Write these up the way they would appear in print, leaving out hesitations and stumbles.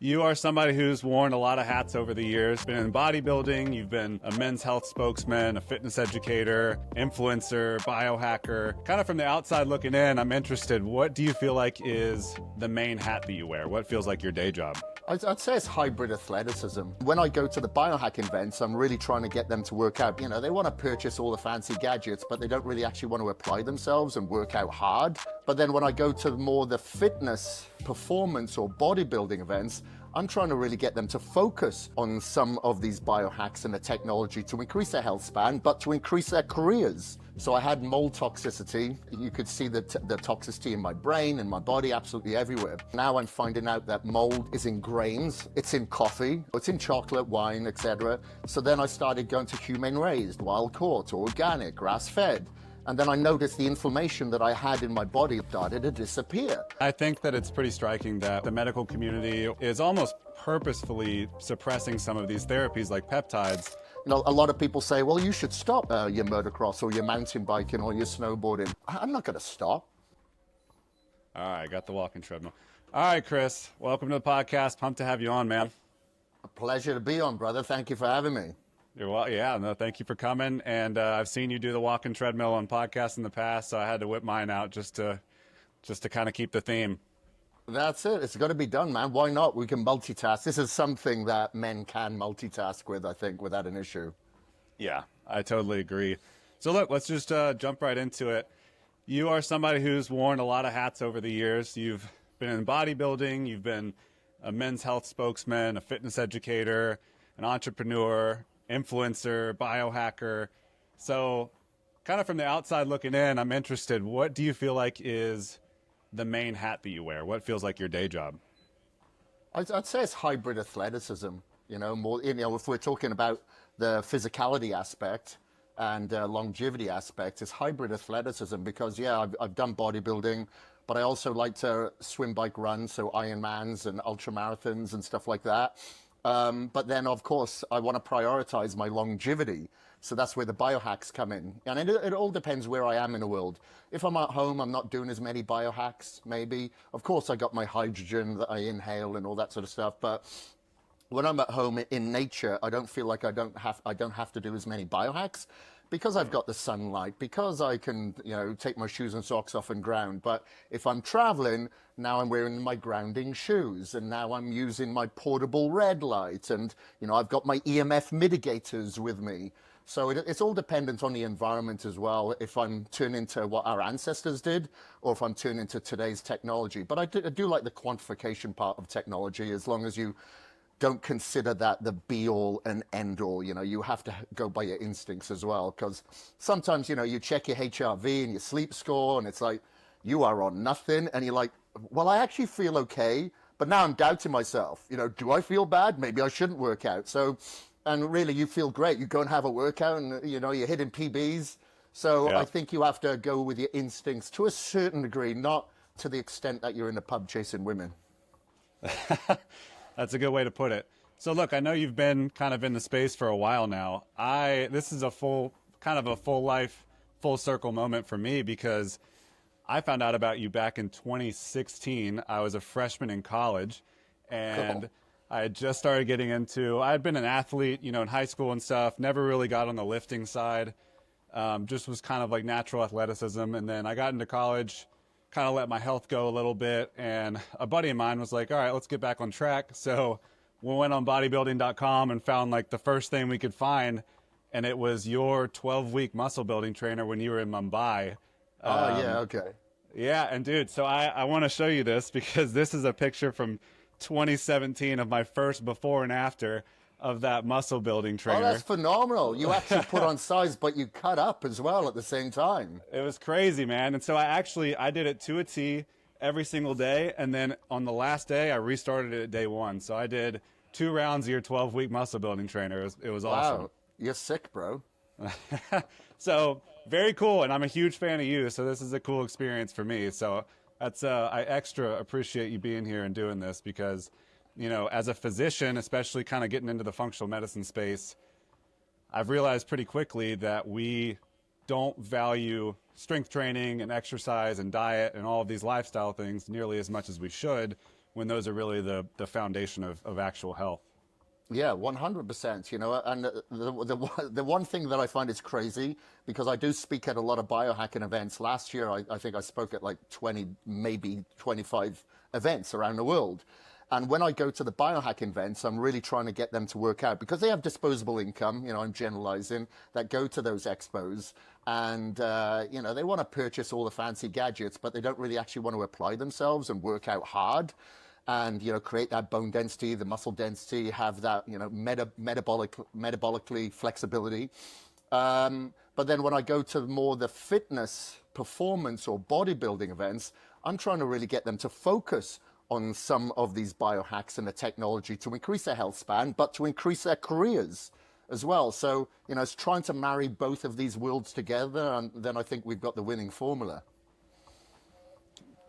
You are somebody who's worn a lot of hats over the years. Been in bodybuilding, you've been a men's health spokesman, a fitness educator, influencer, biohacker. Kind of from the outside looking in, I'm interested, what do you feel like is the main hat that you wear? What feels like your day job? I'd say it's hybrid athleticism. When I go to the biohacking events, I'm really trying to get them to work out. You know, they want to purchase all the fancy gadgets, but they don't really actually want to apply themselves and work out hard. But then when I go to more the fitness, performance or bodybuilding events, I'm trying to really get them to focus on some of these biohacks and the technology to increase their health span, but to increase their careers. So I had mold toxicity. You could see the toxicity in my brain and my body, absolutely everywhere. Now I'm finding out that mold is in grains, it's in coffee, it's in chocolate, wine, etc. So then I started going to humane raised, wild caught, organic, grass fed. And then I noticed the inflammation that I had in my body started to disappear. I think that it's pretty striking that the medical community is almost purposefully suppressing some of these therapies like peptides. You know, a lot of people say, well, you should stop your motocross or your mountain biking or your snowboarding. I'm not going to stop. All right, got the walking treadmill. All right, Kris, welcome to the podcast. Pumped to have you on, man. A pleasure to be on, brother. Thank you for having me. You're well, yeah, no, thank you for coming. And I've seen you do the walking treadmill on podcasts in the past, so I had to whip mine out just to kind of keep the theme. That's it. It's got to be done, man. Why not? We can multitask. This is something that men can multitask with, I think, without an issue. Yeah, I totally agree. So look, let's just jump right into it. You are somebody who's worn a lot of hats over the years. You've been in bodybuilding, you've been a men's health spokesman, a fitness educator, an entrepreneur, influencer, biohacker. So kind of from the outside looking in, I'm interested, what do you feel like is the main hat that you wear? What feels like your day job? I'd say it's hybrid athleticism. You know, more. You know, if we're talking about the physicality aspect and longevity aspect, it's hybrid athleticism because I've done bodybuilding, but I also like to swim, bike, run, so Ironmans and ultra marathons and stuff like that. But then, of course, I want to prioritize my longevity. So that's where the biohacks come in. And it all depends where I am in the world. If I'm at home, I'm not doing as many biohacks, maybe. Of course, I got my hydrogen that I inhale and all that sort of stuff. But when I'm at home in nature, I don't feel like I don't have to do as many biohacks because I've got the sunlight, because I can, you know, take my shoes and socks off and ground. But if I'm traveling, now I'm wearing my grounding shoes, and now I'm using my portable red light, and, you know, I've got my EMF mitigators with me. So it's all dependent on the environment as well, if I'm turning to what our ancestors did, or if I'm turning to today's technology. But I do like the quantification part of technology, as long as you don't consider that the be-all and end-all. You know, you have to go by your instincts as well, because sometimes, you know, you check your HRV and your sleep score, and it's like, you are on nothing, and you're like, well, I actually feel okay, but now I'm doubting myself. You know, do I feel bad? Maybe I shouldn't work out. So, and really, you feel great. You go and have a workout, and, you know, you're hitting PBs. So yeah. I think you have to go with your instincts to a certain degree, not to the extent that you're in the pub chasing women. That's a good way to put it. So look, I know you've been kind of in the space for a while now. This is a full life, full circle moment for me, because I found out about you back in 2016. I was a freshman in college, and cool. I had just started getting into, I had been an athlete, you know, in high school and stuff, never really got on the lifting side, just was kind of like natural athleticism. And then I got into college, kind of let my health go a little bit, and a buddy of mine was like, all right, let's get back on track. So we went on bodybuilding.com and found like the first thing we could find, and it was your 12-week muscle building trainer when you were in Mumbai. Oh, yeah, okay. Yeah, and dude, so I want to show you this, because this is a picture from 2017 of my first before and after of that muscle building trainer. Oh, that's phenomenal. You actually put on size, but you cut up as well at the same time. It was crazy, man. And so I did it to a T every single day. And then on the last day, I restarted it at day one. So I did 2 rounds of your 12-week muscle building trainer. It was awesome. Wow, you're sick, bro. So very cool. And I'm a huge fan of you. So this is a cool experience for me. So that's, I extra appreciate you being here and doing this, because, you know, as a physician, especially kind of getting into the functional medicine space, I've realized pretty quickly that we don't value strength training and exercise and diet and all of these lifestyle things nearly as much as we should when those are really the foundation of actual health. Yeah, 100%. You know, and the one thing that I find is crazy, because I do speak at a lot of biohacking events. Last year, I think I spoke at like 20, maybe 25 events around the world. And when I go to the biohacking events, I'm really trying to get them to work out, because they have disposable income, you know, I'm generalizing, that go to those expos. And, you know, they want to purchase all the fancy gadgets, but they don't really actually want to apply themselves and work out hard and, you know, create that bone density, the muscle density, have that, you know, metabolically flexibility. But then when I go to more the fitness, performance, or bodybuilding events, I'm trying to really get them to focus on some of these biohacks and the technology to increase their health span, but to increase their careers as well. So, you know, it's trying to marry both of these worlds together, and then I think we've got the winning formula.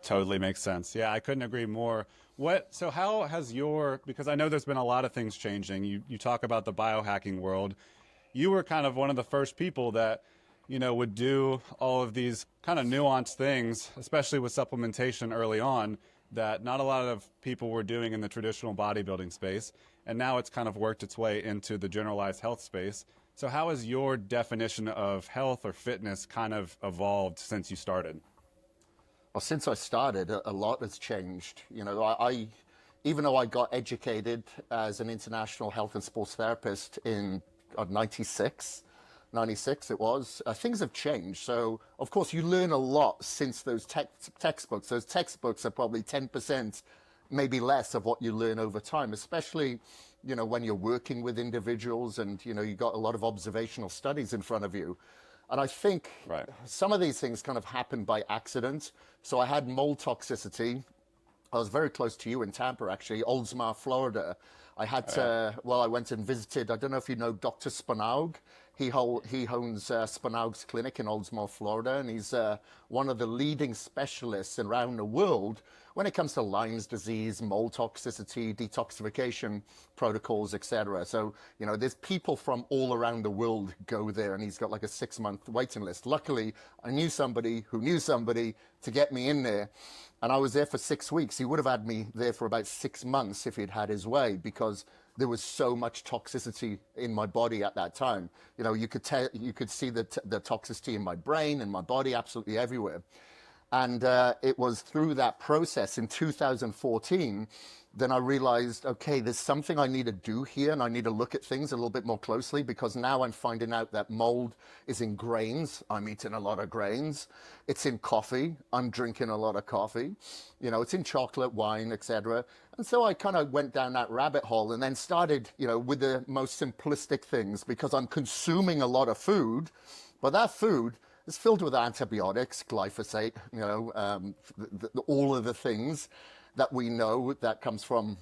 Totally makes sense. Yeah, I couldn't agree more. So how has because I know there's been a lot of things changing. You talk about the biohacking world. You were kind of one of the first people that, you know, would do all of these kind of nuanced things, especially with supplementation early on, that not a lot of people were doing in the traditional bodybuilding space. And now it's kind of worked its way into the generalized health space. So how has your definition of health or fitness kind of evolved since you started? Well, since I started, a lot has changed. You know, even though I got educated as an international health and sports therapist in 96 it was, things have changed. So, of course, you learn a lot since those textbooks. Those textbooks are probably 10%, maybe less, of what you learn over time, especially, you know, when you're working with individuals and, you know, you got a lot of observational studies in front of you. And I think some of these things kind of happened by accident. So I had mold toxicity. I was very close to you in Tampa, actually, Oldsmar, Florida. I had I went and visited, I don't know if you know Dr. Spanaug. He owns Spanaug's clinic in Oldsmar, Florida, and he's one of the leading specialists around the world when it comes to Lyme's disease, mold toxicity, detoxification protocols, etc. So, you know, there's people from all around the world go there, and he's got like a 6-month waiting list. Luckily, I knew somebody who knew somebody to get me in there. And I was there for 6 weeks. He would have had me there for about 6 months if he'd had his way, because there was so much toxicity in my body at that time. You know, you could see the toxicity in my brain and my body, absolutely everywhere. And it was through that process in 2014, then I realized, okay, there's something I need to do here, and I need to look at things a little bit more closely, because now I'm finding out that mold is in grains. I'm eating a lot of grains. It's in coffee. I'm drinking a lot of coffee. You know, it's in chocolate, wine, etc. And so I kind of went down that rabbit hole, and then started, you know, with the most simplistic things, because I'm consuming a lot of food, but that food is filled with antibiotics, glyphosate, you know, all of the things that we know that comes from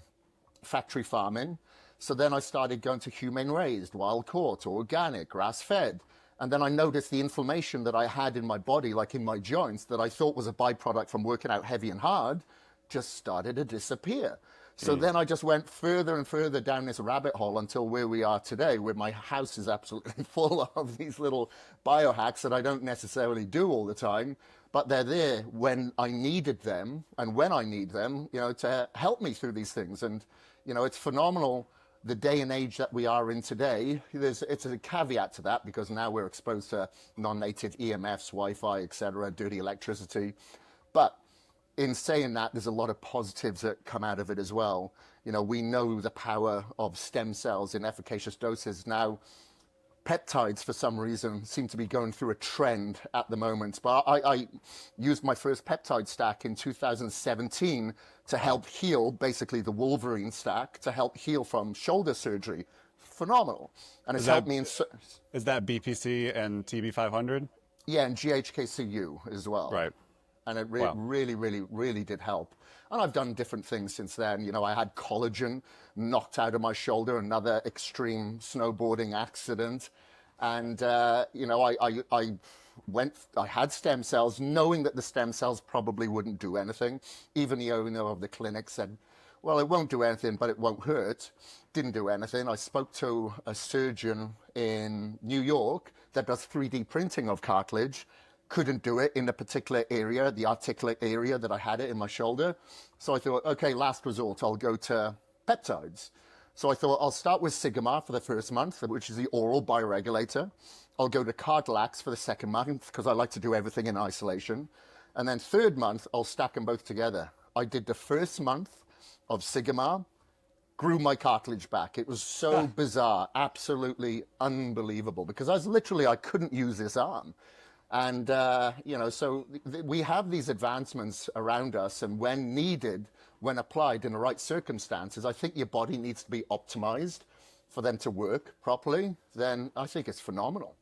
factory farming. So then I started going to humane raised, wild caught, organic, grass fed. And then I noticed the inflammation that I had in my body, like in my joints, that I thought was a byproduct from working out heavy and hard, just started to disappear. So then I just went further and further down this rabbit hole until where we are today, where my house is absolutely full of these little biohacks that I don't necessarily do all the time, but they're there when I needed them, and when I need them, you know, to help me through these things. And, you know, it's phenomenal, the day and age that we are in today. It's a caveat to that, because now we're exposed to non-native EMFs, Wi-Fi, etc., dirty electricity. But in saying that, there's a lot of positives that come out of it as well. You know, we know the power of stem cells in efficacious doses. Now, peptides, for some reason, seem to be going through a trend at the moment. But I used my first peptide stack in 2017 to help heal, basically the Wolverine stack, to help heal from shoulder surgery. Phenomenal. And it's helped me in... Is that BPC and TB500? Yeah, and GHKCU as well. Right. And it really did help. And I've done different things since then. You know, I had collagen knocked out of my shoulder, another extreme snowboarding accident. And, you know, I had stem cells, knowing that the stem cells probably wouldn't do anything. Even the owner of the clinic said, well, it won't do anything, but it won't hurt. Didn't do anything. I spoke to a surgeon in New York that does 3D printing of cartilage. couldn't do it in the particular area, the articulate area that I had it in my shoulder. So I thought, okay, last resort, I'll go to peptides. So I thought I'll start with Sigma for the first month, which is the oral bioregulator. I'll go to Cardilax for the second month because I like to do everything in isolation. And then third month, I'll stack them both together. I did the first month of Sigma, grew my cartilage back. It was so bizarre, absolutely unbelievable, because I couldn't use this arm. And, so we have these advancements around us, and when needed, when applied in the right circumstances, I think your body needs to be optimized for them to work properly. Then I think it's phenomenal.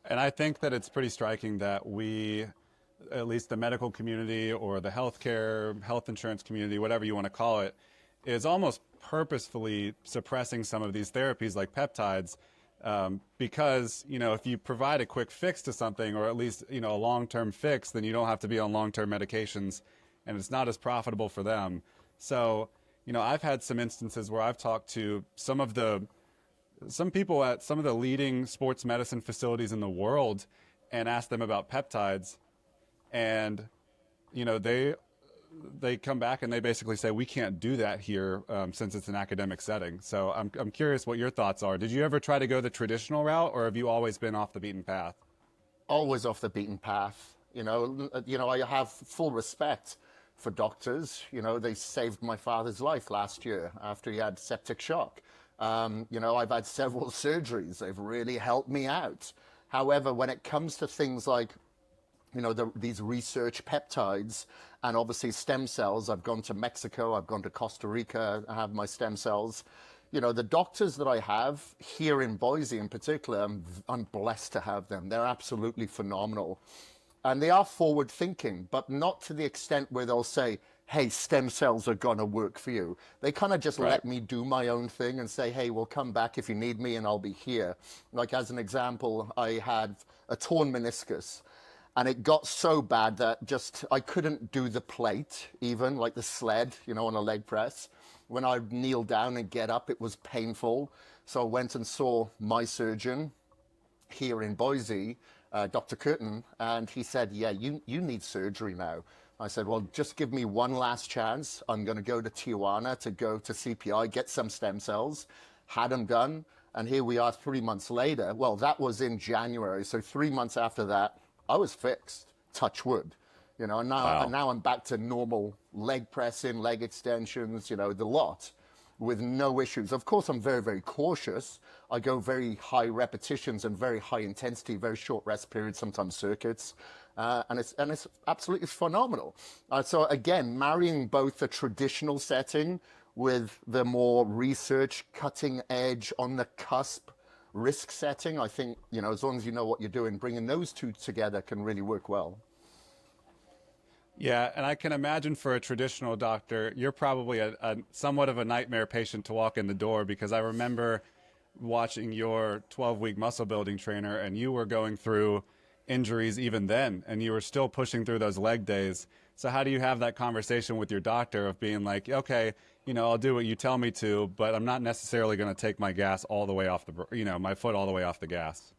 And I think that it's pretty striking that we, at least the medical community or the healthcare, health insurance community, whatever you want to call it, is almost purposefully suppressing some of these therapies like peptides, because, if you provide a quick fix to something, or at least, a long-term fix, then you don't have to be on long-term medications, and it's not as profitable for them. So, I've had some instances where I've talked to some people at some of the leading sports medicine facilities in the world and asked them about peptides, and, they come back and they basically say, we can't do that here, since it's an academic setting. So I'm curious what your thoughts are. Did you ever try to go the traditional route, or have you always been off the beaten path? Always off the beaten path. I have full respect for doctors. They saved my father's life last year after he had septic shock. I've had several surgeries. They've really helped me out. However, when it comes to things like these research peptides and obviously stem cells. I've gone to Mexico, I've gone to Costa Rica, I have my stem cells. The doctors that I have here in Boise in particular, I'm blessed to have them. They're absolutely phenomenal. And they are forward thinking, but not to the extent where they'll say, hey, stem cells are going to work for you. They kind of just let me do my own thing and say, hey, we'll come back if you need me and I'll be here. Like as an example, I had a torn meniscus. And it got so bad that I couldn't do the plate, even like the sled, on a leg press. When I kneel down and get up, it was painful. So I went and saw my surgeon here in Boise, Dr. Curtin, and he said, yeah, you need surgery now. I said, well, just give me one last chance. I'm going to go to Tijuana to go to CPI, get some stem cells, had them done. And here we are 3 months later. Well, that was in January. So 3 months after that, I was fixed, touch wood, and now I'm back to normal leg pressing, leg extensions, the lot with no issues. Of course, I'm very, very cautious. I go very high repetitions and very high intensity, very short rest periods, sometimes circuits. And it's absolutely phenomenal. So again, marrying both the traditional setting with the more research, cutting edge, on the cusp risk setting, I think, as long as you know what you're doing, bringing those two together can really work well. Yeah, and I can imagine for a traditional doctor, you're probably a somewhat of a nightmare patient to walk in the door, because I remember watching your 12-week muscle building trainer, and you were going through injuries even then, and you were still pushing through those leg days. So how do you have that conversation with your doctor of being like, okay, I'll do what you tell me to, but I'm not necessarily going to take my gas all the way off my foot all the way off the gas?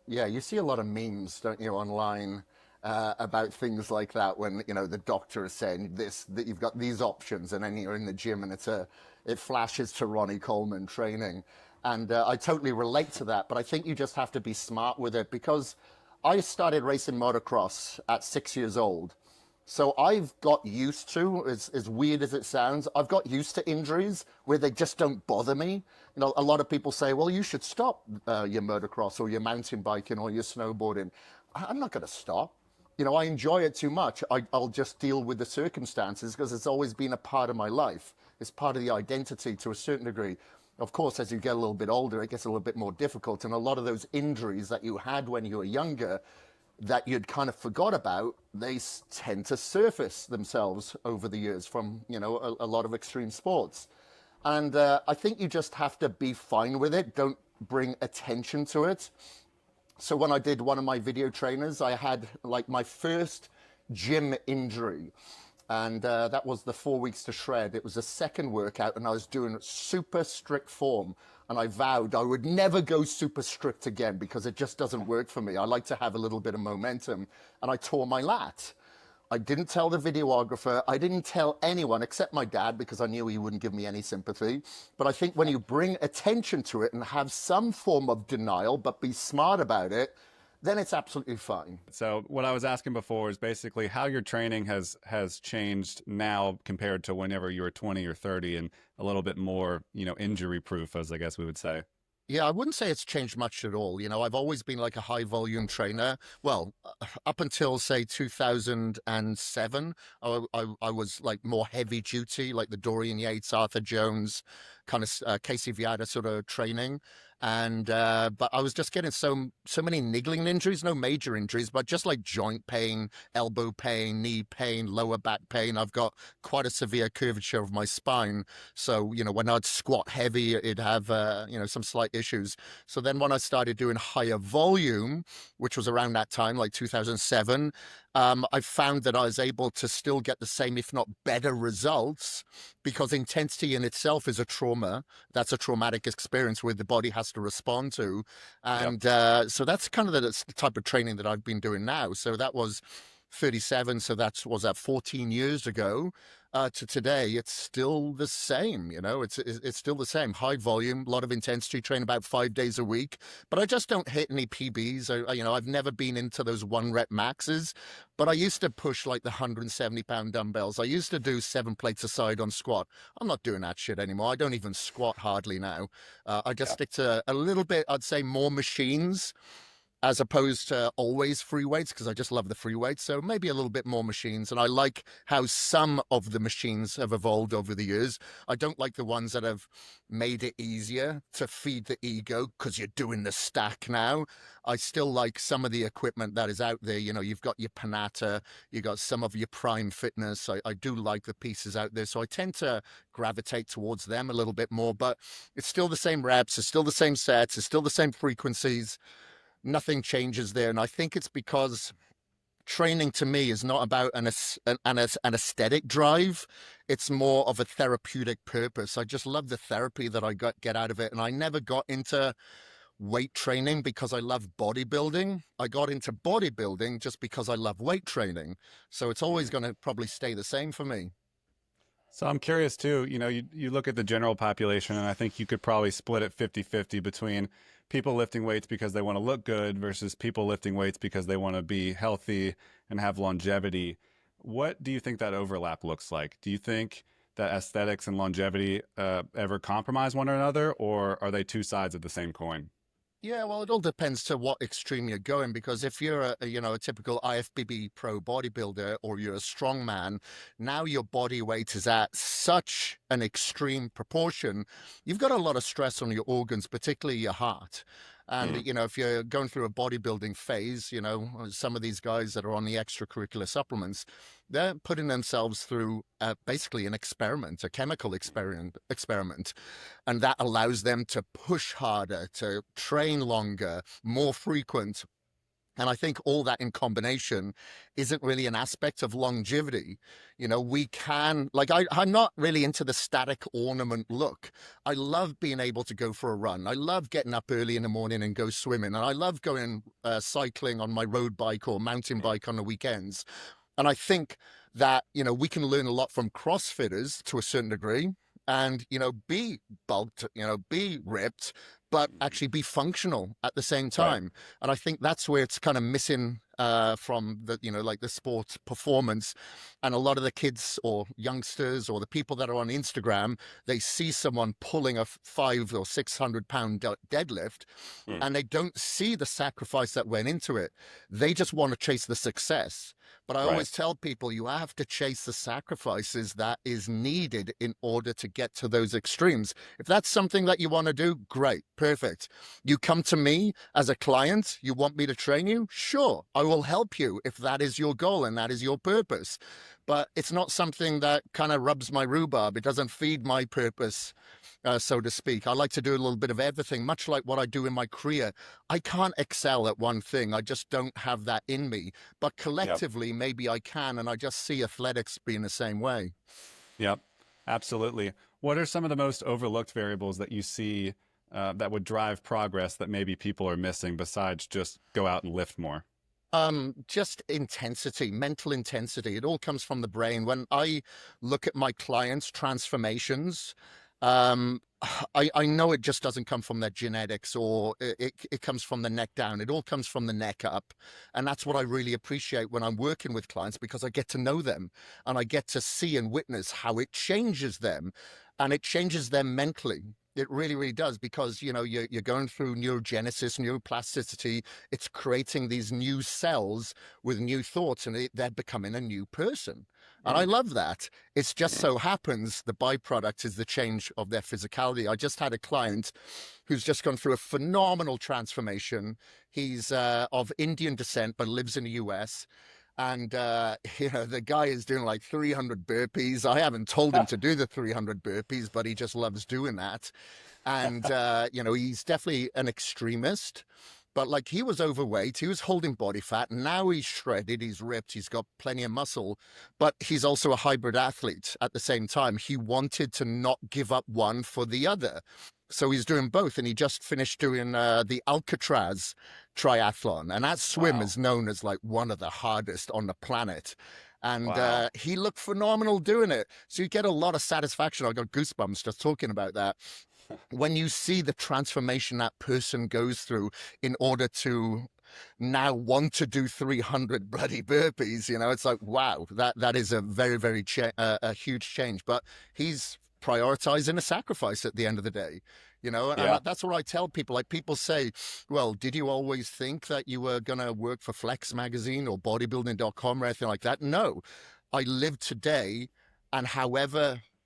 Yeah, you see a lot of memes, don't you, online about things like that when, the doctor is saying that you've got these options, and then you're in the gym and it flashes to Ronnie Coleman training. And I totally relate to that, but I think you just have to be smart with it, because I started racing motocross at 6 years old. So I've got used to, as weird as it sounds, I've got used to injuries where they just don't bother me. A lot of people say, well, you should stop your motocross or your mountain biking or your snowboarding. I'm not going to stop. I enjoy it too much. I'll just deal with the circumstances, because it's always been a part of my life. It's part of the identity to a certain degree. Of course, as you get a little bit older, it gets a little bit more difficult. And a lot of those injuries that you had when you were younger that you'd kind of forgot about, they tend to surface themselves over the years from, a lot of extreme sports. And I think you just have to be fine with it. Don't bring attention to it. So when I did one of my video trainers, I had like my first gym injury. And that was the 4 weeks to shred. It was the second workout, and I was doing super strict form. And I vowed I would never go super strict again because it just doesn't work for me. I like to have a little bit of momentum. And I tore my lat. I didn't tell the videographer. I didn't tell anyone except my dad because I knew he wouldn't give me any sympathy. But I think when you bring attention to it and have some form of denial, but be smart about it, then it's absolutely fine. So what I was asking before is basically how your training has changed now compared to whenever you were 20 or 30 and a little bit more, injury proof, as I guess we would say. Yeah, I wouldn't say it's changed much at all. I've always been like a high volume trainer. Well, up until say 2007, I was like more heavy duty, like the Dorian Yates, Arthur Jones, kind of Casey Viada sort of training. And but I was just getting so many niggling injuries, no major injuries, but just like joint pain, elbow pain, knee pain, lower back pain. I've got quite a severe curvature of my spine. So, when I'd squat heavy, it'd have, some slight issues. So then when I started doing higher volume, which was around that time, like 2007, I found that I was able to still get the same, if not better results, because intensity in itself is a trauma. That's a traumatic experience where the body has to respond to. And so that's kind of the type of training that I've been doing now. So that was 37. So was that 14 years ago. To today, it's still the same. It's still the same. High volume, a lot of intensity, train about 5 days a week. But I just don't hit any PBs. I've never been into those 1 rep maxes. But I used to push like the 170-pound dumbbells. I used to do 7 plates a side on squat. I'm not doing that shit anymore. I don't even squat hardly now. I just stick to a little bit, I'd say, more machines as opposed to always free weights, because I just love the free weights. So maybe a little bit more machines. And I like how some of the machines have evolved over the years. I don't like the ones that have made it easier to feed the ego because you're doing the stack now. I still like some of the equipment that is out there. You've got your Panata, you've got some of your Prime Fitness. I do like the pieces out there. So I tend to gravitate towards them a little bit more, but it's still the same reps, it's still the same sets, it's still the same frequencies. Nothing changes there. And I think it's because training to me is not about an aesthetic drive. It's more of a therapeutic purpose. I just love the therapy that I get out of it. And I never got into weight training because I love bodybuilding. I got into bodybuilding just because I love weight training. So it's always going to probably stay the same for me. So I'm curious too, you look at the general population and I think you could probably split it 50-50 between people lifting weights because they want to look good versus people lifting weights because they want to be healthy and have longevity. What do you think that overlap looks like? Do you think that aesthetics and longevity ever compromise one another, or are they two sides of the same coin? Yeah, well, it all depends to what extreme you're going, because if you're a typical IFBB pro bodybuilder, or you're a strong man, now your body weight is at such an extreme proportion, you've got a lot of stress on your organs, particularly your heart. And, if you're going through a bodybuilding phase, some of these guys that are on the extracurricular supplements, they're putting themselves through basically an experiment, a chemical experiment. And that allows them to push harder, to train longer, more frequent. And I think all that in combination isn't really an aspect of longevity. We can, I'm not really into the static ornament look. I love being able to go for a run. I love getting up early in the morning and go swimming. And I love going cycling on my road bike or mountain bike on the weekends. And I think that, we can learn a lot from CrossFitters to a certain degree and, be bulked, be ripped, but actually be functional at the same time. Right. And I think that's where it's kind of missing from the, like the sport performance. And a lot of the kids or youngsters or the people that are on Instagram, they see someone pulling a 500 or 600-pound deadlift and they don't see the sacrifice that went into it. They just want to chase the success. But I always tell people you have to chase the sacrifices that is needed in order to get to those extremes. If that's something that you want to do, great, perfect. You come to me as a client, you want me to train you? Sure, I will help you if that is your goal and that is your purpose. But it's not something that kind of rubs my rhubarb. It doesn't feed my purpose. so to speak. I like to do a little bit of everything, much like what I do in my career. I can't excel at one thing. I just don't have that in me. But Yep. collectively, maybe I can. And I just see athletics being the same way. Yep. Absolutely. What are some of the most overlooked variables that you see that would drive progress that maybe people are missing besides just go out and lift more? Just intensity, mental intensity. It all comes from the brain. When I look at my clients' transformations, um, I know it just doesn't come from their genetics or it comes from the neck down. It all comes from the neck up. And that's what I really appreciate when I'm working with clients because I get to know them and I get to see and witness how it changes them and it changes them mentally. It really, really does because, you know, you're going through neurogenesis, neuroplasticity. It's creating these new cells with new thoughts and they're becoming a new person. And I Mm. love that. It's just so happens the byproduct is the change of their physicality. I just had a client who's just gone through a phenomenal transformation. He's of Indian descent, but lives in the US. And, you know, the guy is doing like 300 burpees. I haven't told him to do the 300 burpees, but he just loves doing that. And, you know, he's definitely an extremist. But like he was overweight, he was holding body fat. Now he's shredded, he's ripped, he's got plenty of muscle, but he's also a hybrid athlete at the same time. He wanted to not give up one for the other. So he's doing both. And he just finished doing the Alcatraz triathlon. And that swim Wow. is known as like one of the hardest on the planet. And Wow. he looked phenomenal doing it. So you get a lot of satisfaction. I got goosebumps just talking about that when you see the transformation that person goes through in order to now want to do 300 bloody burpees, you know, it's like, wow, that is a very, very a huge change. But he's prioritizing a sacrifice at the end of the day, you know, and Yeah. that's what I tell people. Like people say, well, did you always think that you were going to work for Flex magazine or bodybuilding.com or anything like that? No, I live today and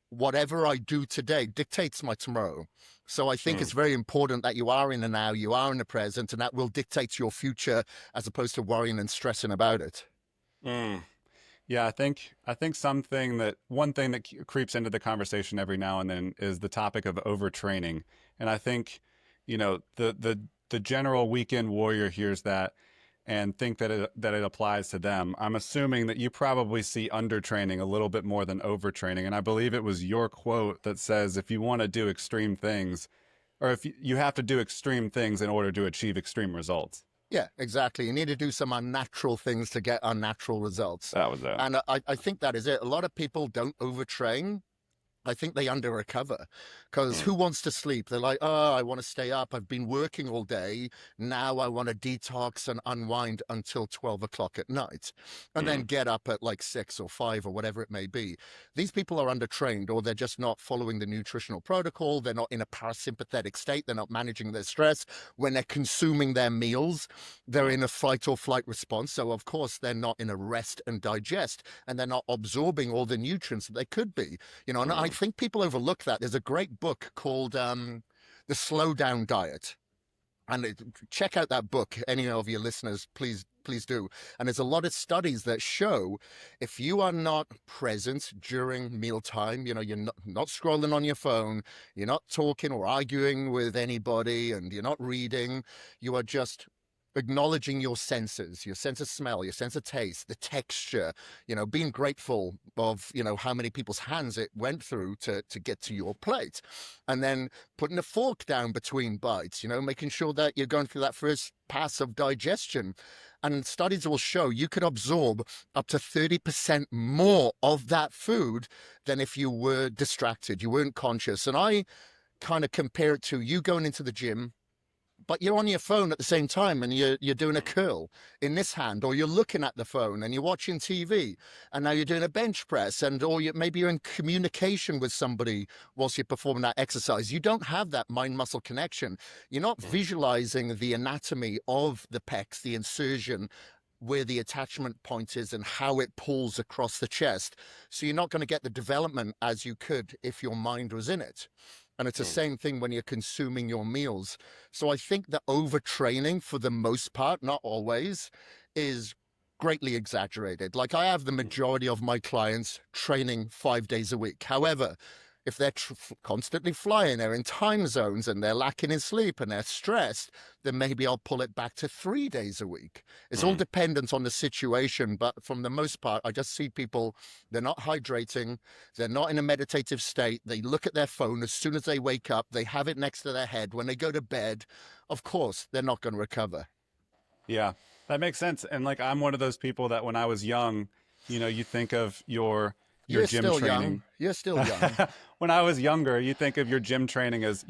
whatever I do today dictates my tomorrow. So I think Mm. it's very important that you are in the now, you are in the present, and that will dictate your future as opposed to worrying and stressing about it. Mm. Yeah, I think something that one thing that creeps into the conversation every now and then is the topic of overtraining. And I think, the general weekend warrior hears that and think that it applies to them. I'm assuming that you probably see undertraining a little bit more than overtraining. And I believe it was your quote that says if you want to do extreme things, or if you have to do extreme things in order to achieve extreme results. Yeah, exactly. You need to do some unnatural things to get unnatural results. That was it. And I think that is it. A lot of people don't overtrain. I think they under recover because Mm. who wants to sleep? They're like, oh, I want to stay up. I've been working all day. Now I want to detox and unwind until 12 o'clock at night and then Mm. get up at like 6 or 5 or whatever it may be. These people are undertrained or they're just not following the nutritional protocol. They're not in a parasympathetic state. They're not managing their stress. When they're consuming their meals, they're Mm. in a fight or flight response. So, of course, they're not in a rest and digest and they're not absorbing all the nutrients that they could be. You know, and I Mm. think people overlook that. There's a great book called The Slow Down Diet. And check out that book. Any of your listeners, please do. And there's a lot of studies that show if you are not present during mealtime, you know, you're not scrolling on your phone, you're not talking or arguing with anybody, and you're not reading, you are just acknowledging your sense of smell, your sense of taste, the texture, you know, being grateful of, you know, how many people's hands it went through to get to your plate. And then putting a fork down between bites, you know, making sure that you're going through that first pass of digestion. And studies will show you could absorb up to 30% more of that food than if you were distracted, you weren't conscious. And I kind of compare it to you going into the gym, but you're on your phone at the same time and you're doing a curl in this hand, or you're looking at the phone and you're watching TV, and now you're doing a bench press, and or maybe you're in communication with somebody whilst you're performing that exercise. You don't have that mind muscle connection. You're not Mm. visualizing the anatomy of the pecs, the insertion, where the attachment point is and how it pulls across the chest. So you're not going to get the development as you could if your mind was in it. And it's the Mm. same thing when you're consuming your meals. So I think that overtraining, for the most part, not always, is greatly exaggerated. Like I have the Mm. majority of my clients training 5 days a week. However, If they're constantly flying, they're in time zones and they're lacking in sleep and they're stressed, then maybe I'll pull it back to 3 days a week. It's all Mm. dependent on the situation, but from the most part, I just see people, they're not hydrating, they're not in a meditative state. They look at their phone as soon as they wake up, they have it next to their head. When they go to bed, of course, they're not going to recover. Yeah, that makes sense. And like I'm one of those people that when I was young, you think of your You're gym still young. training. You're still young. When I was younger, you think of your gym training as,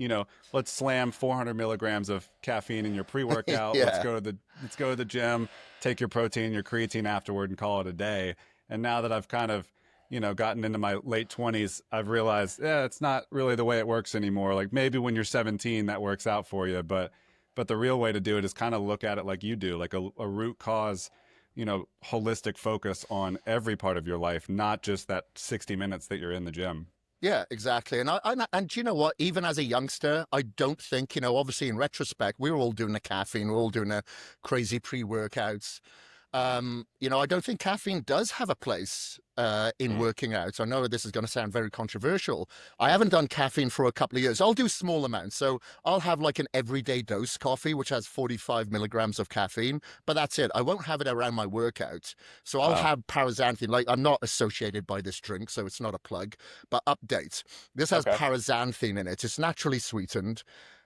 let's slam 400 milligrams of caffeine in your pre-workout. Yeah. Let's go to the gym, take your protein, your creatine afterward, and call it a day. And now that I've kind of, gotten into my late 20s, I've realized, yeah, it's not really the way it works anymore. Like maybe when you're 17, that works out for you, but the real way to do it is kind of look at it like you do, like a root cause, holistic focus on every part of your life, not just that 60 minutes that you're in the gym. Yeah, exactly. And do you know what? Even as a youngster, I don't think, obviously in retrospect, we were all doing the caffeine, we're all doing the crazy pre-workouts. I don't think caffeine does have a place in working out. I know this is going to sound very controversial. I haven't done caffeine for a couple of years. I'll do small amounts. So I'll have like an everyday dose coffee, which has 45 milligrams of caffeine, but that's it. I won't have it around my workout. So I'll have paraxanthine. Like I'm not associated by this drink, so it's not a plug, but update. This has Okay. paraxanthine in it. It's naturally sweetened.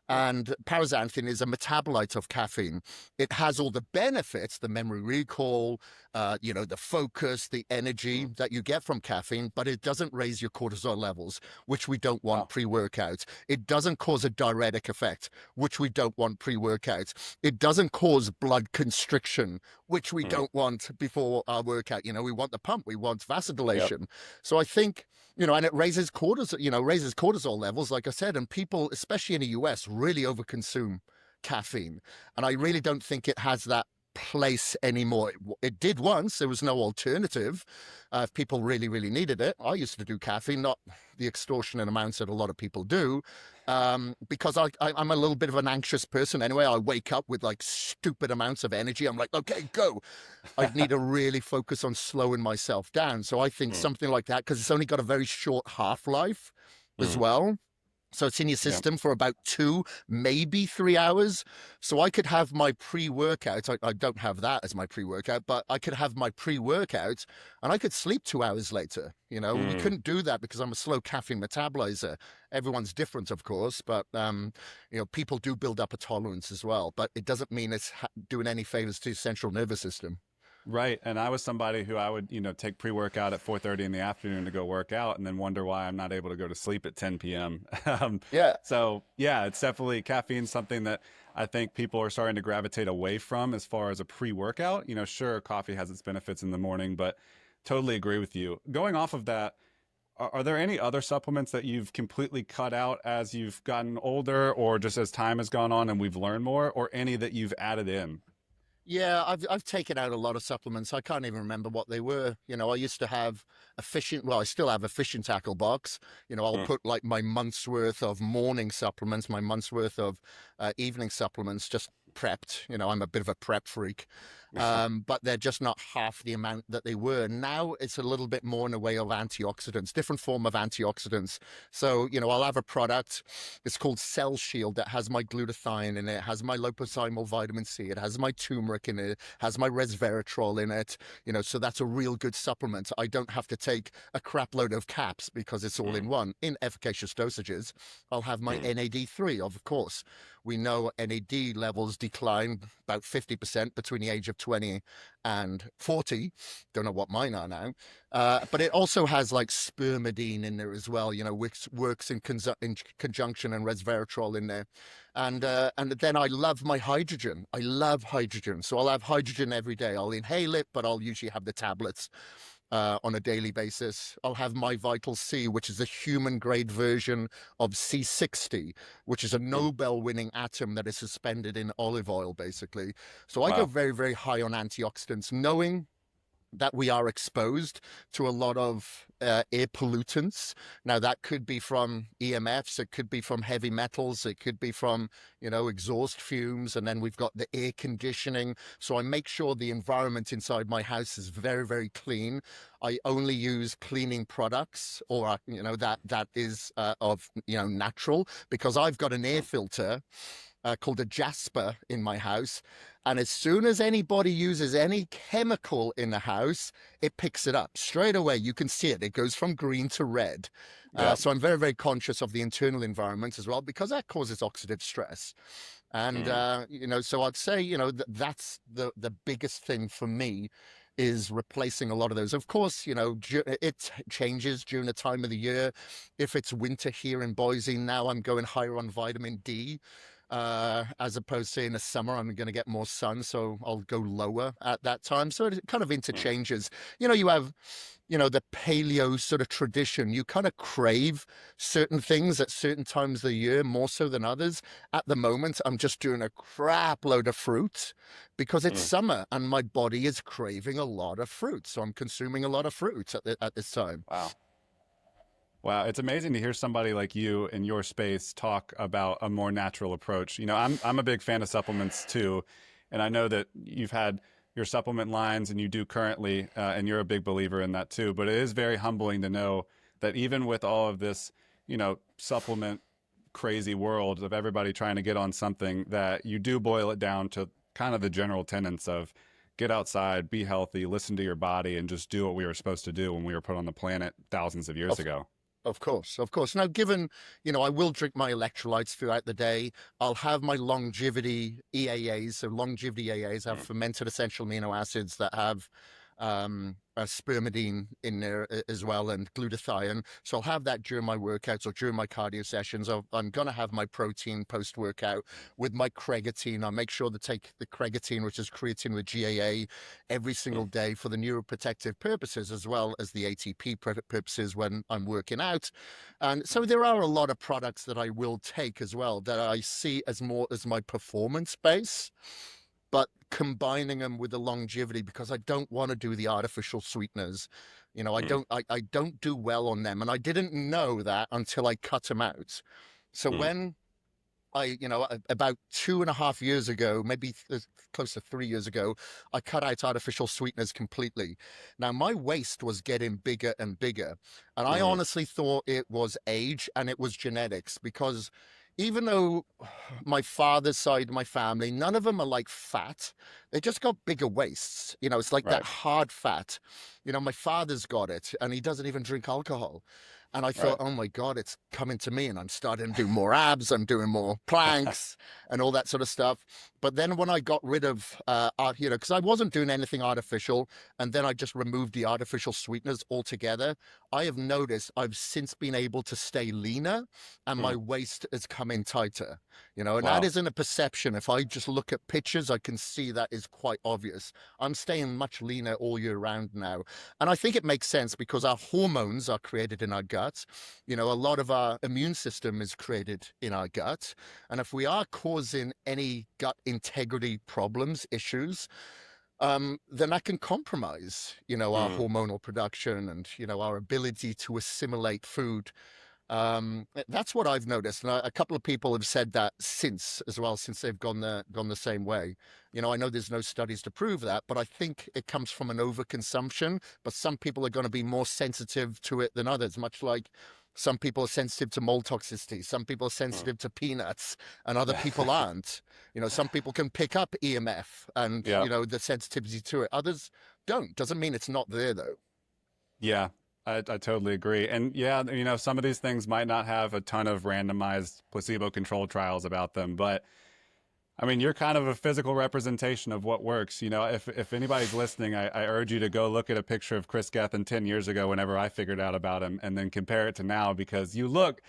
And paraxanthine is a metabolite of caffeine. It has all the benefits, the memory recall, the focus, the energy that you get from caffeine, but it doesn't raise your cortisol levels, which we don't want pre-workout. It doesn't cause a diuretic effect, which we don't want pre-workout. It doesn't cause blood constriction, which we don't want before our workout. We want the pump, we want vasodilation. Yep. So I think, and it raises cortisol levels, like I said, and people, especially in the US, really overconsume caffeine. And I really don't think it has that place anymore. It did once. There was no alternative. If people really, really needed it. I used to do caffeine, not the extortionate amounts that a lot of people do, because I'm a little bit of an anxious person anyway. I wake up with like stupid amounts of energy. I'm like, okay, go. I need to really focus on slowing myself down. So I think something like that, because it's only got a very short half-life as well. So it's in your system for about 2, maybe 3 hours. So I could have my pre-workout. I don't have that as my pre-workout, but I could have my pre-workout and I could sleep 2 hours later. We couldn't do that because I'm a slow caffeine metabolizer. Everyone's different, of course, but, people do build up a tolerance as well. But it doesn't mean it's doing any favors to your central nervous system. Right. And I was somebody who I would, take pre-workout at 4:30 in the afternoon to go work out and then wonder why I'm not able to go to sleep at 10 p.m. Yeah. So yeah, it's definitely caffeine, something that I think people are starting to gravitate away from as far as a pre-workout. Sure, coffee has its benefits in the morning, but totally agree with you. Going off of that, are there any other supplements that you've completely cut out as you've gotten older or just as time has gone on and we've learned more, or any that you've added in? Yeah, I've taken out a lot of supplements. I can't even remember what they were. I used to have I still have a fishing tackle box. I'll put like my month's worth of morning supplements, my month's worth of evening supplements, just prepped. I'm a bit of a prep freak. But they're just not half the amount that they were. Now it's a little bit more in a way of antioxidants, different form of antioxidants. So, I'll have a product, it's called Cell Shield, that has my glutathione in it, has my liposomal vitamin C, it has my turmeric in it, has my resveratrol in it, so that's a real good supplement. I don't have to take a crap load of caps because it's all in one, in efficacious dosages. I'll have my NAD3, of course. We know NAD levels decline about 50% between the age of 20 and 40. Don't know what mine are now. But it also has like spermidine in there as well, which works in conjunction, and resveratrol in there. And then I love my hydrogen. I love hydrogen. So I'll have hydrogen every day. I'll inhale it, but I'll usually have the tablets on a daily basis. I'll have my Vital C, which is a human grade version of C60, which is a Nobel winning atom that is suspended in olive oil, basically. So I go very, very high on antioxidants, knowing that we are exposed to a lot of air pollutants. Now, that could be from EMFs, it could be from heavy metals, it could be from, exhaust fumes, and then we've got the air conditioning. So I make sure the environment inside my house is very, very clean. I only use cleaning products, or that is of natural, because I've got an air filter called a Jasper in my house. And as soon as anybody uses any chemical in the house, it picks it up straight away. You can see it. It goes from green to red. Yeah. So I'm very, very conscious of the internal environment as well, because that causes oxidative stress. And, so I'd say, that's the biggest thing for me, is replacing a lot of those. Of course, it changes during the time of the year. If it's winter here in Boise, now I'm going higher on vitamin D. As opposed to in the summer, I'm going to get more sun, so I'll go lower at that time. So it kind of interchanges. You have, the paleo sort of tradition. You kind of crave certain things at certain times of the year more so than others. At the moment, I'm just doing a crap load of fruit because it's summer and my body is craving a lot of fruit. So I'm consuming a lot of fruit at this time. Wow. Wow, it's amazing to hear somebody like you in your space talk about a more natural approach. I'm a big fan of supplements too, and I know that you've had your supplement lines and you do currently, and you're a big believer in that too. But it is very humbling to know that even with all of this, supplement crazy world of everybody trying to get on something, that you do boil it down to kind of the general tenets of get outside, be healthy, listen to your body, and just do what we were supposed to do when we were put on the planet thousands of years ago. Of course, of course. Now, given, I will drink my electrolytes throughout the day. I'll have my longevity EAAs. So longevity EAAs have fermented essential amino acids that have spermidine in there as well, and glutathione. So I'll have that during my workouts or during my cardio sessions. I'm going to have my protein post-workout with my creatine. I make sure to take the creatine, which is creatine with GAA, every single day for the neuroprotective purposes, as well as the ATP purposes when I'm working out. And so there are a lot of products that I will take as well that I see as more as my performance base, but combining them with the longevity, because I don't want to do the artificial sweeteners. I don't do well on them. And I didn't know that until I cut them out. So when about 2.5 years ago, maybe close to 3 years ago, I cut out artificial sweeteners completely. Now, my waist was getting bigger and bigger. And I honestly thought it was age and it was genetics, because even though my father's side of my family, none of them are like fat. They just got bigger waists. It's like that hard fat. My father's got it and he doesn't even drink alcohol. And I thought, oh my God, it's coming to me, and I'm starting to do more abs, I'm doing more planks and all that sort of stuff. But then when I got rid of, because I wasn't doing anything artificial, and then I just removed the artificial sweeteners altogether, I have noticed I've since been able to stay leaner, and my waist has come in tighter, and that isn't a perception. If I just look at pictures, I can see that is quite obvious. I'm staying much leaner all year round now. And I think it makes sense because our hormones are created in our gut. A lot of our immune system is created in our gut. And if we are causing any gut integrity problems, issues, then that can compromise, our hormonal production and, our ability to assimilate food. That's what I've noticed. And a couple of people have said that since they've gone the same way. I know there's no studies to prove that, but I think it comes from an overconsumption. But some people are going to be more sensitive to it than others, much like some people are sensitive to mold toxicity. Some people are sensitive to peanuts and other people aren't. Some people can pick up EMF and, the sensitivity to it. Others don't. Doesn't mean it's not there, though. Yeah. I totally agree. And some of these things might not have a ton of randomized placebo-controlled trials about them, but I mean, you're kind of a physical representation of what works. If anybody's listening, I urge you to go look at a picture of Kris Gethin 10 years ago, whenever I figured out about him, and then compare it to now, because you look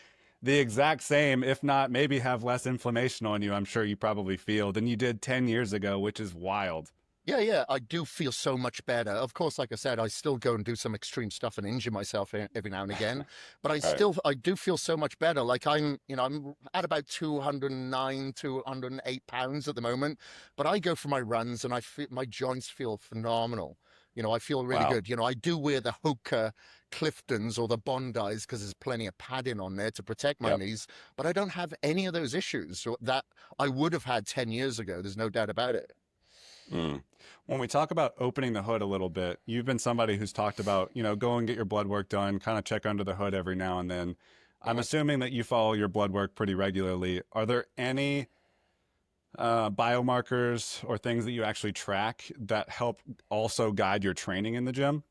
the exact same, if not maybe have less inflammation on you, I'm sure you probably feel, than you did 10 years ago, which is wild. Yeah, I do feel so much better. Of course, like I said, I still go and do some extreme stuff and injure myself every now and again, but I do feel so much better. Like I'm at about 209, 208 pounds at the moment, but I go for my runs and my joints feel phenomenal. I feel really Wow. good. I do wear the Hoka Cliftons or the Bondis because there's plenty of padding on there to protect my Yep. knees, but I don't have any of those issues that I would have had 10 years ago. There's no doubt about it. Mm. When we talk about opening the hood a little bit, you've been somebody who's talked about, go and get your blood work done, kind of check under the hood every now and then. I'm Uh-huh. assuming that you follow your blood work pretty regularly. Are there any biomarkers or things that you actually track that help also guide your training in the gym?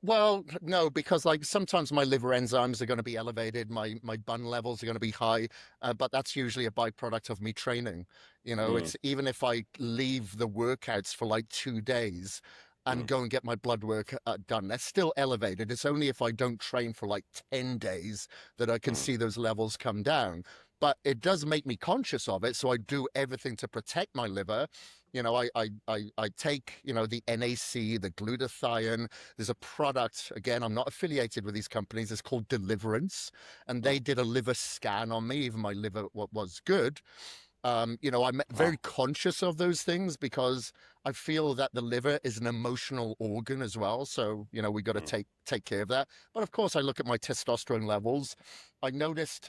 Well, no, because like sometimes my liver enzymes are going to be elevated, my bun levels are going to be high, but that's usually a byproduct of me training. Mm, It's even if I leave the workouts for like 2 days and mm, go and get my blood work done, that's still elevated. It's only if I don't train for like 10 days that I can mm, see those levels come down. But it does make me conscious of it, so I do everything to protect my liver. I take, the NAC, the glutathione. There's a product, again, I'm not affiliated with these companies. It's called Deliverance. And mm. they did a liver scan on me. Even my liver was good. I'm Wow. very conscious of those things because I feel that the liver is an emotional organ as well. So, we got to Mm, take care of that. But of course, I look at my testosterone levels. I noticed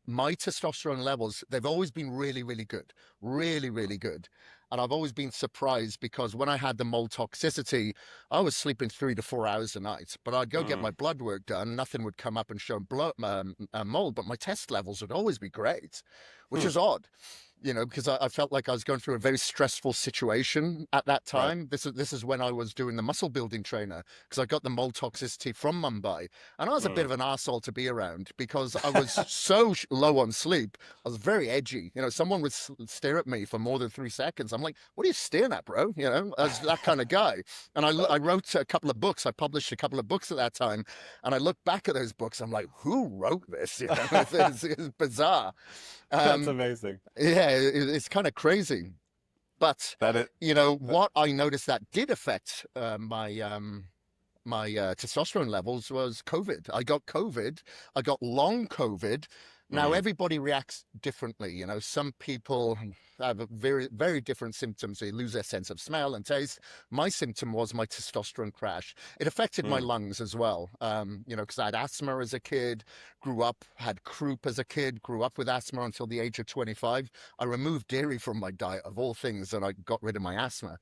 my testosterone levels, they've always been really, really good, really, mm, really good. And I've always been surprised because when I had the mold toxicity, I was sleeping 3 to 4 hours a night, but I'd go get mm, my blood work done. Nothing would come up and show mold, but my test levels would always be great, which mm. is odd. Because I felt like I was going through a very stressful situation at that Right. time. This is when I was doing the muscle building trainer because I got the mold toxicity from Mumbai. And I was a bit Mm. of an arsehole to be around because I was so low on sleep. I was very edgy. Someone would stare at me for more than 3 seconds. I'm like, what are you staring at, bro? I was that kind of guy. And I wrote a couple of books. I published a couple of books at that time. And I look back at those books. I'm like, who wrote this? It's bizarre. That's Um, amazing. yeah, it's kind of crazy. But, That it. That, what I noticed that did affect my testosterone levels was COVID. I got COVID. I got long COVID. Now mm, everybody reacts differently. Some people have very, very different symptoms. They lose their sense of smell and taste. My symptom was my testosterone crash. It affected my mm, lungs as well. Because I had asthma as a kid, grew up, had croup as a kid, grew up with asthma until the age of 25. I removed dairy from my diet of all things and I got rid of my asthma.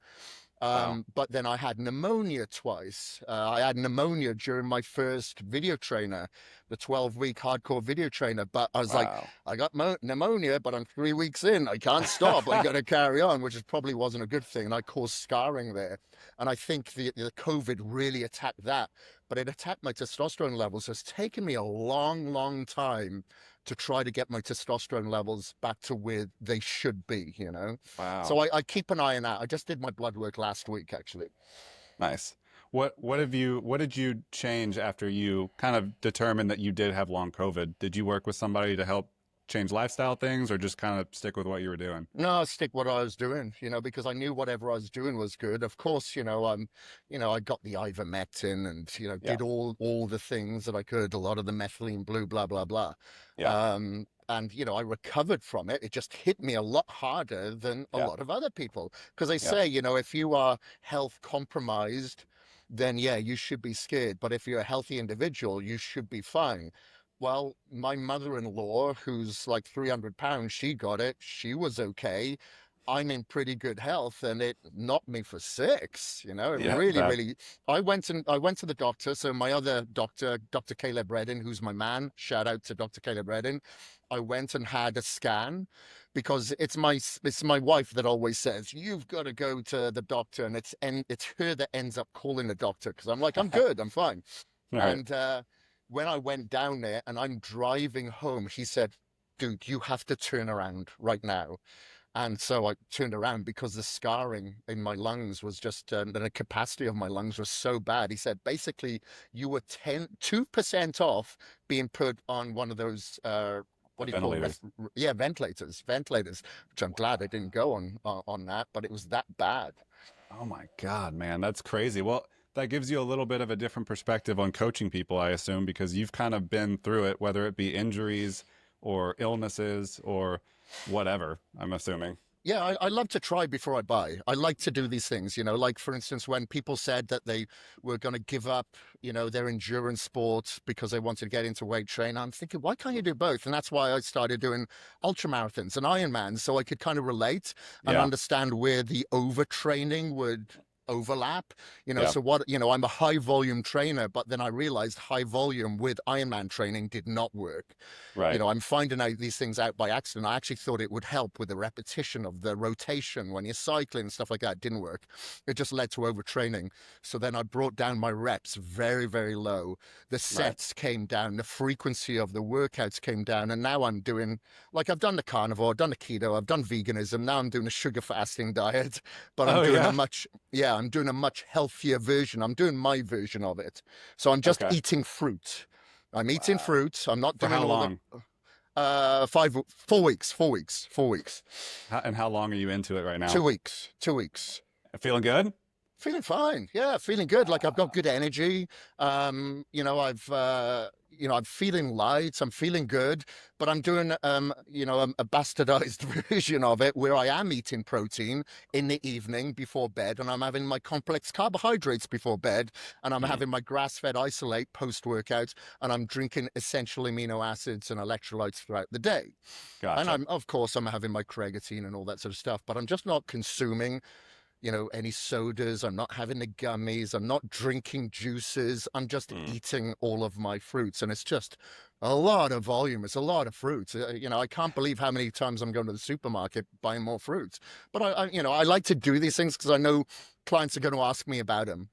wow. But then I had pneumonia twice. I had pneumonia during my first video trainer, the 12-week hardcore video trainer. But I was like, Wow. I got pneumonia, but I'm 3 weeks in. I can't stop. I got to carry on, which is probably wasn't a good thing. And I caused scarring there. And I think the COVID really attacked that. But it attacked my testosterone levels. So it's taken me a long, long time to try to get my testosterone levels back to where they should be. So Wow. I keep an eye on that. I just did my blood work last week, actually. Nice. What did you change after you kind of determined that you did have long COVID? Did you work with somebody to help change lifestyle things or just kind of stick with what you were doing? No, I stick what I was doing, because I knew whatever I was doing was good. Of course, I got the ivermectin and Yeah. did all the things that I could, a lot of the methylene blue, blah blah blah. Yeah. And I recovered from it. It just hit me a lot harder than a Yeah. lot of other people because they Yeah. say, if you are health compromised, then yeah, you should be scared. But if you're a healthy individual, you should be fine. Well, my mother-in-law, who's like 300 pounds, she got it. She was okay. I'm in pretty good health, and it knocked me for six. It Yeah. really, That. really. I went to the doctor. So my other doctor, Dr. Caleb Redden, who's my man. Shout out to Dr. Caleb Redden. I went and had a scan because it's my wife that always says you've got to go to the doctor, and it's her that ends up calling the doctor because I'm like I'm good, I'm fine. All right. And when I went down there and I'm driving home, he said, dude, you have to turn around right now. And so I turned around because the scarring in my lungs was just, the capacity of my lungs was so bad. He said, basically, you were 2% off being put on one of those, what do you call, Ventilators. yeah, ventilators, which I'm glad I didn't go on that, but it was that bad. Oh my God, man, that's crazy. Well, that gives you a little bit of a different perspective on coaching people, I assume, because you've kind of been through it, whether it be injuries or illnesses or whatever, I'm assuming. Yeah, I love to try before I buy. I like to do these things, like for instance, when people said that they were going to give up, their endurance sports because they wanted to get into weight training, I'm thinking, why can't you do both? And that's why I started doing ultra marathons and Ironmans, so I could kind of relate and Yeah. understand where the overtraining would overlap. Yeah. So I'm a high volume trainer, but then I realized high volume with Ironman training did not work. Right. I'm finding out these things out by accident. I actually thought it would help with the repetition of the rotation when you're cycling and stuff like that. It didn't work. It just led to overtraining. So then I brought down my reps very, very low. The Right. sets came down, the frequency of the workouts came down. And now I'm doing, like, I've done the carnivore, I've done the keto, I've done veganism. Now I'm doing a sugar fasting diet, but Oh yeah. I'm doing a much healthier version. I'm doing my version of it. So I'm just Okay. eating fruit. I'm eating Wow. fruit. I'm not For doing how all the long? 4 weeks, 4 weeks, 4 weeks, And how long are you into it right now? 2 weeks, 2 weeks. Feeling good? Feeling fine. Yeah, feeling good. Like I've got good energy. I'm feeling light. I'm feeling good, but I'm doing, a bastardized version of it where I am eating protein in the evening before bed, and I'm having my complex carbohydrates before bed, and I'm Mhm. having my grass-fed isolate post-workout, and I'm drinking essential amino acids and electrolytes throughout the day. And Gotcha. of course, I'm having my creatine and all that sort of stuff, but I'm just not consuming any sodas. I'm not having the gummies. I'm not drinking juices. I'm just Mm. eating all of my fruits. And it's just a lot of volume. It's a lot of fruits. I can't believe how many times I'm going to the supermarket buying more fruits. But I like to do these things because I know clients are going to ask me about them.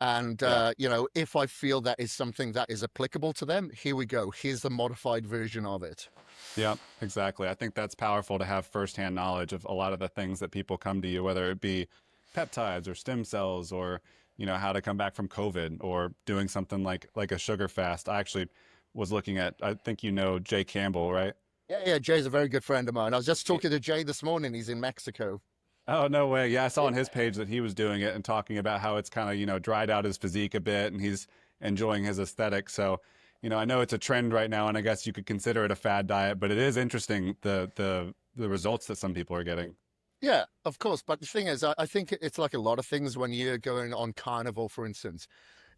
And, Yeah. if I feel that is something that is applicable to them, here we go. Here's the modified version of it. Yeah, exactly. I think that's powerful to have firsthand knowledge of a lot of the things that people come to you, whether it be peptides or stem cells or, how to come back from COVID or doing something like a sugar fast. I actually was looking at, I think Jay Campbell, right? Yeah, yeah. Jay's a very good friend of mine. I was just talking to Jay this morning. He's in Mexico. Oh, no way. Yeah, I saw on his page that he was doing it and talking about how it's kind of, dried out his physique a bit and he's enjoying his aesthetic. So, I know it's a trend right now and I guess you could consider it a fad diet, but it is interesting the results that some people are getting. Yeah, of course. But the thing is, I think it's like a lot of things when you're going on carnivore, for instance.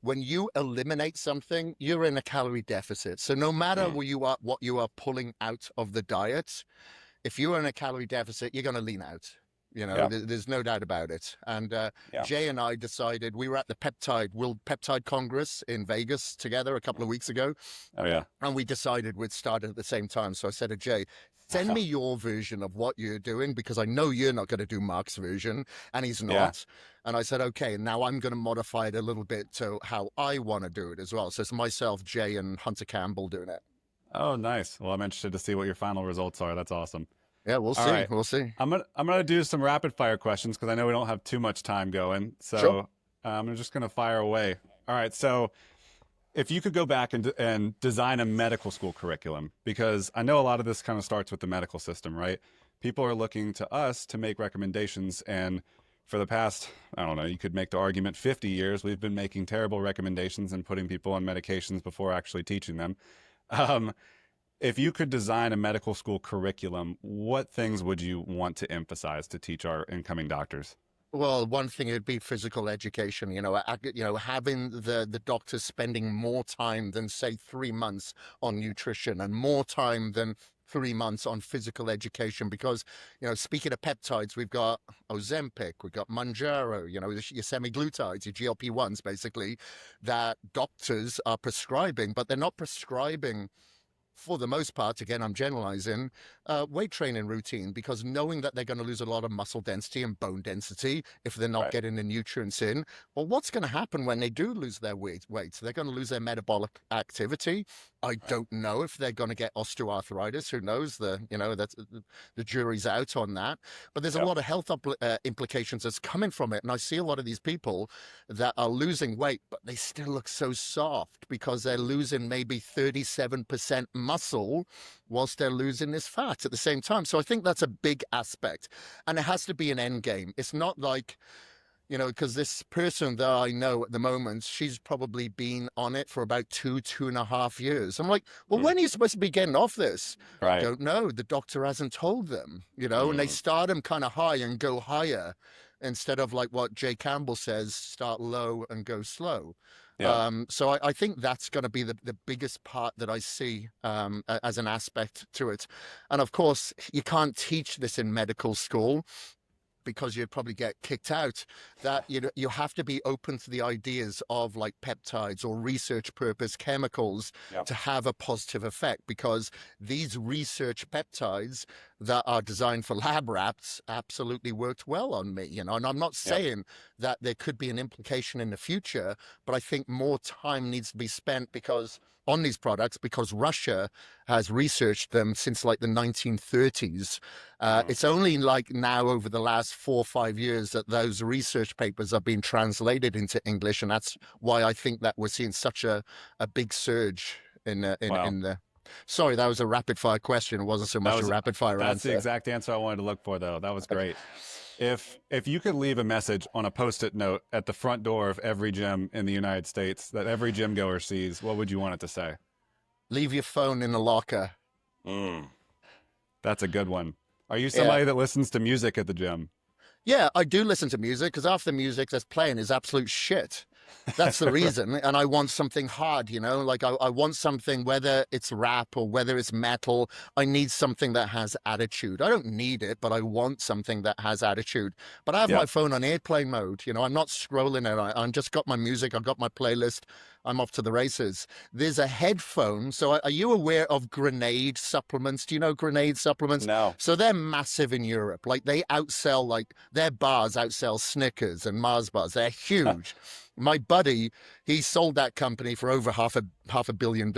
When you eliminate something, you're in a calorie deficit. So no matter Mm, what you are pulling out of the diet, if you're in a calorie deficit, you're going to lean out. yeah, There's no doubt about it. And yeah. Jay and I decided we were at the World Peptide Congress in Vegas together a couple of weeks ago, Oh, yeah. and we decided we'd start at the same time. So I said to Jay, send me your version of what you're doing because I know you're not going to do Mark's version, and he's Yeah. not. And I said, okay, now I'm going to modify it a little bit to how I want to do it as well. So it's myself, Jay, and Hunter Campbell doing it. Oh, nice. Well, I'm interested to see what your final results are. That's awesome. Yeah, we'll All see. right. We'll see. I'm gonna do some rapid fire questions because I know we don't have too much time going. Sure. So I'm just gonna fire away. All right. So if you could go back and design a medical school curriculum, because I know a lot of this kind of starts with the medical system, right? People are looking to us to make recommendations, and for the past, I don't know, you could make the argument 50 years, we've been making terrible recommendations and putting people on medications before actually teaching them. Um, if you could design a medical school curriculum, what things would you want to emphasize to teach our incoming doctors? Well, one thing would be physical education. Having the doctors spending more time than say 3 months on nutrition and more time than 3 months on physical education. Because speaking of peptides, we've got Ozempic, we've got Manjaro, your semaglutides, your GLP-1s, basically, that doctors are prescribing, but they're not prescribing for the most part, again, I'm generalizing, weight training routine because knowing that they're going to lose a lot of muscle density and bone density if they're not Right. getting the nutrients in. Well, what's going to happen when they do lose their weight? They're going to lose their metabolic activity. I Right. don't know if they're going to get osteoarthritis. Who knows? That's the jury's out on that. But there's a Yep. lot of health implications that's coming from it, and I see a lot of these people that are losing weight, but they still look so soft because they're losing maybe 37% muscle whilst they're losing this fat at the same time. So I think that's a big aspect. And it has to be an end game. It's not like You know, because this person that I know at the moment, she's probably been on it for about 2.5 years. I'm like, well, Mm. when are you supposed to be getting off this? Right. Don't know. The doctor hasn't told them, you know, and they Mm. start them kind of high and go higher instead of like what Jay Campbell says, start low and go slow. Yeah. So I think that's going to be the biggest part that I see as an aspect to it. And of course, you can't teach this in medical school because you'd probably get kicked out, that you have to be open to the ideas of like peptides or research purpose chemicals Yeah. to have a positive effect, because these research peptides that are designed for lab rats absolutely worked well on me, you know. And I'm not Yeah. saying that there could be an implication in the future, but I think more time needs to be spent because on these products, because Russia has researched them since like the 1930s. Mm. It's only like now over the last 4 or 5 years that those research papers are being translated into English, and that's why I think that we're seeing such a big surge Wow. in the. Sorry, that was a rapid fire question. It wasn't so That much a was rapid fire that's the answer. exact answer I wanted to look for, though. That was great. If you could leave a message on a post-it note at the front door of every gym in the United States that every gym goer sees, what would you want it to say? Leave your phone in the locker. Mm. That's a good one. Are you Yeah. somebody that listens to music at the gym? Yeah, I do listen to music because half the music that's playing is absolute shit. That's the reason. And I want something hard, you know, like I want something, whether it's rap or whether it's metal, I need something that has attitude. I don't need it, but I want something that has attitude. But I have Yeah. my phone on airplane mode, you know, I'm not scrolling it. I'm just got my music, I've got my playlist, I'm off to the races. There's a headphone. So are you aware of Grenade supplements? Do you know Grenade supplements? No. So they're massive in Europe. Like they outsell, like their bars outsell Snickers and Mars bars. They're huge. My buddy, he sold that company for over $500 million,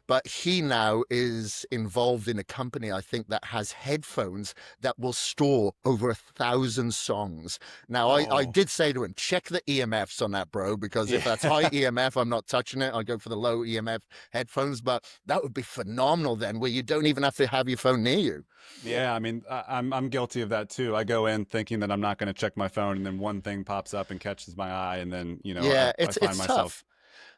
but he now is involved in a company, I think, that has headphones that will store over 1,000 songs. Now, I Oh. did say to him, check the EMFs on that, bro, because if that's high Yeah. EMF, I'm not touching it. I go for the low EMF headphones, but that would be phenomenal then, where you don't even have to have your phone near you. Yeah, I mean, I'm guilty of that too. I go in thinking that I'm not going to check my phone, and then one thing pops up and catches my eye, and then Yeah, I find it's myself. tough.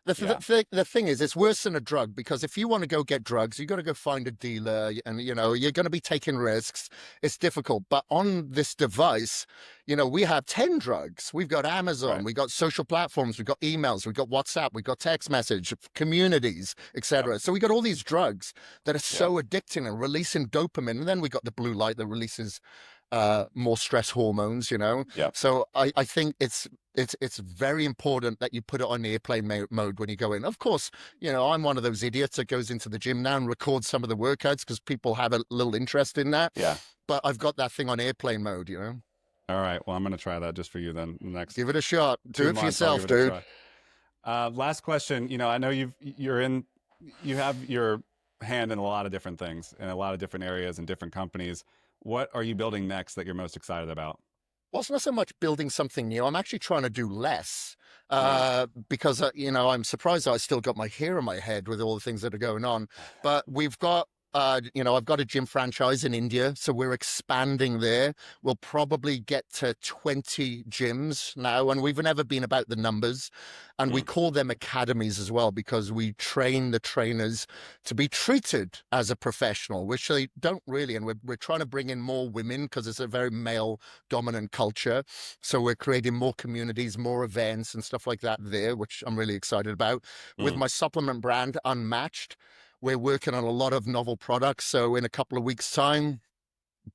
Yeah. The thing is, it's worse than a drug, because if you want to go get drugs, you got to go find a dealer, and you know you're going to be taking risks. It's difficult. But on this device, you know, we have 10 drugs. We've got Amazon, Right. we got social platforms, we've got emails, we've got WhatsApp, we've got text message, communities, Yep. etc. So we got all these drugs that are Yep. so addicting and releasing dopamine, and then we got the blue light that releases more stress hormones, you know. Yep. So I think it's very important that you put it on airplane mode when you go in. Of course, you know, I'm one of those idiots that goes into the gym now and records some of the workouts because people have a little interest in that. Yeah. But I've got that thing on airplane mode, you know. All right. Well, I'm going to try that just for you then. The next Give it a shot. Do two it for months, I'll give yourself, it a dude. try. Last question. I know you have your hand in a lot of different things in a lot of different areas and different companies. What are you building next that you're most excited about? Well, it's not so much building something new. I'm actually trying to do less Mm. because, you know, I'm surprised I still got my hair in my head with all the things that are going on. But we've got, you know, I've got a gym franchise in India, so we're expanding there. We'll probably get to 20 gyms now, and we've never been about the numbers. And we Mm. call them academies as well, because we train the trainers to be treated as a professional, which they don't really. And we're trying to bring in more women because it's a very male dominant culture. So we're creating more communities, more events and stuff like that there, which I'm really excited about. With Mm. my supplement brand, Unmatched, we're working on a lot of novel products. So in a couple of weeks' time,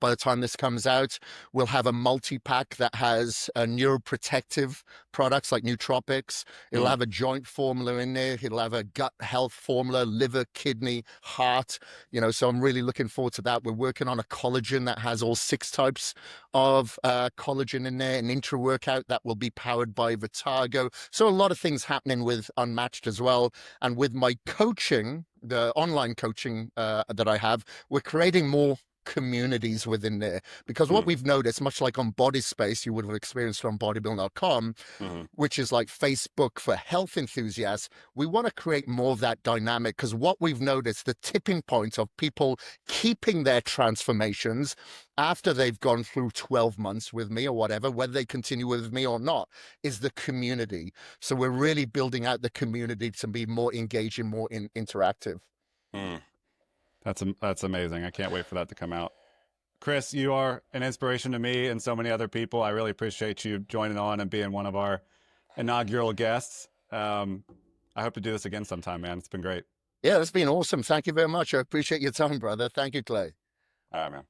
by the time this comes out, we'll have a multi-pack that has neuroprotective products like nootropics. It'll Mm. have a joint formula in there. It'll have a gut health formula, liver, kidney, heart. You know, so I'm really looking forward to that. We're working on a collagen that has all 6 types of collagen in there, an intra-workout that will be powered by Vitago. So a lot of things happening with Unmatched as well. And with my coaching, the online coaching that I have, we're creating more communities within there. Because what we've noticed, much like on Body Space, you would have experienced from bodybuilding.com, which is like Facebook for health enthusiasts, we want to create more of that dynamic, because what we've noticed, the tipping point of people keeping their transformations after they've gone through 12 months with me or whatever, whether they continue with me or not, is the community. So we're really building out the community to be more engaging, more interactive. That's amazing. I can't wait for that to come out. Kris, you are an inspiration to me and so many other people. I really appreciate you joining on and being one of our inaugural guests. I hope to do this again sometime, man. It's been great. Yeah, it's been awesome. Thank you very much. I appreciate your time, brother. Thank you, Clay. All right, man.